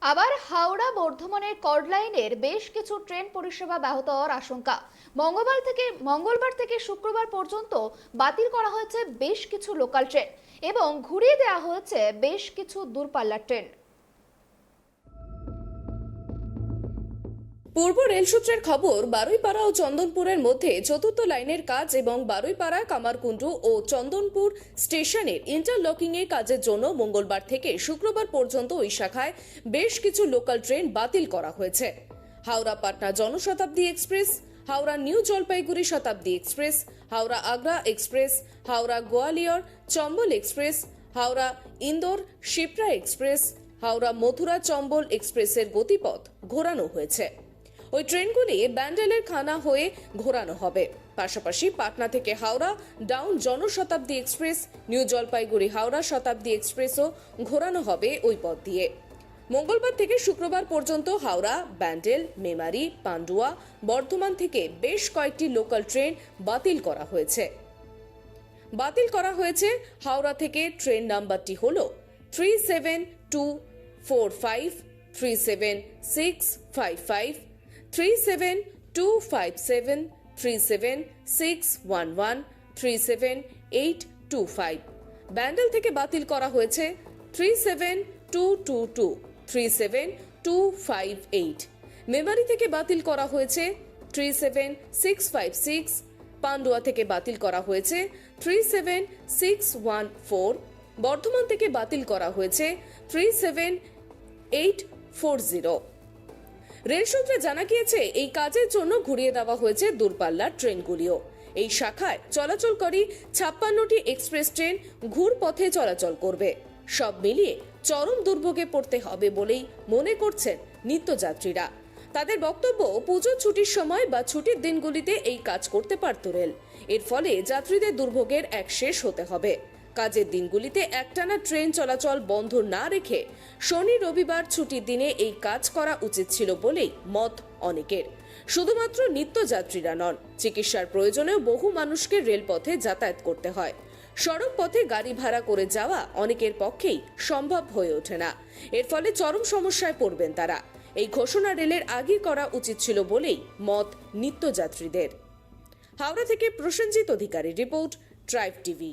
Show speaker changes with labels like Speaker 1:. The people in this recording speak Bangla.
Speaker 1: আবার হাওড়া বর্ধমানের কর্ড লাইনের বেশ কিছু ট্রেন পরিষেবা ব্যাহত হওয়ার আশঙ্কা। মঙ্গলবার থেকে শুক্রবার পর্যন্ত বাতিল করা হয়েছে বেশ কিছু লোকাল ট্রেন এবং ঘুরিয়ে দেওয়া হয়েছে বেশ কিছু দূরপাল্লার ট্রেন।
Speaker 2: পূর্ব রেল সূত্রের খবর, বারুইপাড়া ও চন্দনপুরের মধ্যে চতুর্থ লাইনের কাজ এবং বারুইপাড়া, কামারকুণ্ডু ও চন্দনপুর স্টেশনের ইন্টারলকিং এর কাজের জন্য মঙ্গলবার থেকে শুক্রবার পর্যন্ত ওই শাখায় বেশ কিছু লোকাল ট্রেন বাতিল করা হয়েছে। হাওড়া পাটনা জনশতাব্দী এক্সপ্রেস, হাওড়া নিউ জলপাইগুড়ি শতাব্দী express, Howrah Agra express, Howrah Gwalior Chambal express, Howrah Indore Shipra express, Howrah Mathura Chambal এক্সপ্রেসের গতিপথ ঘোরানো হয়েছে। ওই ট্রেনগুলি ব্যান্ডেলের খানা হয়ে ঘোরানো হবে। পাশাপাশি পাটনা থেকে Howrah down Janshatabdi express, new Jalpaiguri Howrah শতাব্দী এক্সপ্রেসও ঘোরানো হবে ওই পথ দিয়ে। মঙ্গলবার থেকে শুক্রবার পর্যন্ত হাওড়া, ব্যান্ডেল, মেমারি, পান্ডুয়া, বর্ধমান থেকে বেশ কয়েকটি লোকাল ট্রেন বাতিল করা হয়েছে। হাওড়া থেকে ট্রেন নাম্বারটি হল 37245, 37655, 37257, 37611, 37825। ব্যান্ডেল থেকে বাতিল করা হয়েছে 37222, 37258। মেমারি থেকে বাতিল করা হয়েছে 37656। পান্ডুয়া থেকে বাতিল করা হয়েছে 37614। বর্ধমান থেকে বাতিল করা হয়েছে 37840। রেল সূত্রে জানা গিয়েছে, এই কাজের জন্য ঘুরিয়ে দেওয়া হয়েছে দূরপাল্লার ট্রেনগুলিও। এই শাখায় চলাচলকারী 56টি এক্সপ্রেস ট্রেন ঘুরপথে চলাচল করবে। সব মিলিয়ে চরম দুর্ভোগে পড়তে হবে বলেই মনে করছেন নিত্যযাত্রীরা। তাদের বক্তব্য, পুজোর ছুটির সময় বা ছুটির দিনগুলিতে এই কাজ করতে পারত রেল। এর ফলে যাত্রীদের দুর্ভোগের এক শেষ হতে হবে। কাজের দিনগুলিতে একটানা ট্রেন চলাচল বন্ধ না রেখে শনি রবিবার ছুটির দিনে এই কাজ করা উচিত ছিল বলেই মত অনেকের। শুধুমাত্র নিত্যযাত্রীরা নন, চিকিৎসার প্রয়োজনেও বহু মানুষকে রেলপথে যাতায়াত করতে হয়। সড়ক পথে গাড়ি ভাড়া করে যাওয়া অনেকের পক্ষেই সম্ভব হয়ে ওঠে না। এর ফলে চরম সমস্যায় পড়বেন তারা। এই ঘোষণা রেলের আগে করা উচিত ছিল বলেই মত নিত্যযাত্রীদের। হাওড়া থেকে প্রসেনজিৎ অধিকারী রিপোর্ট, ট্রাইব টিভি।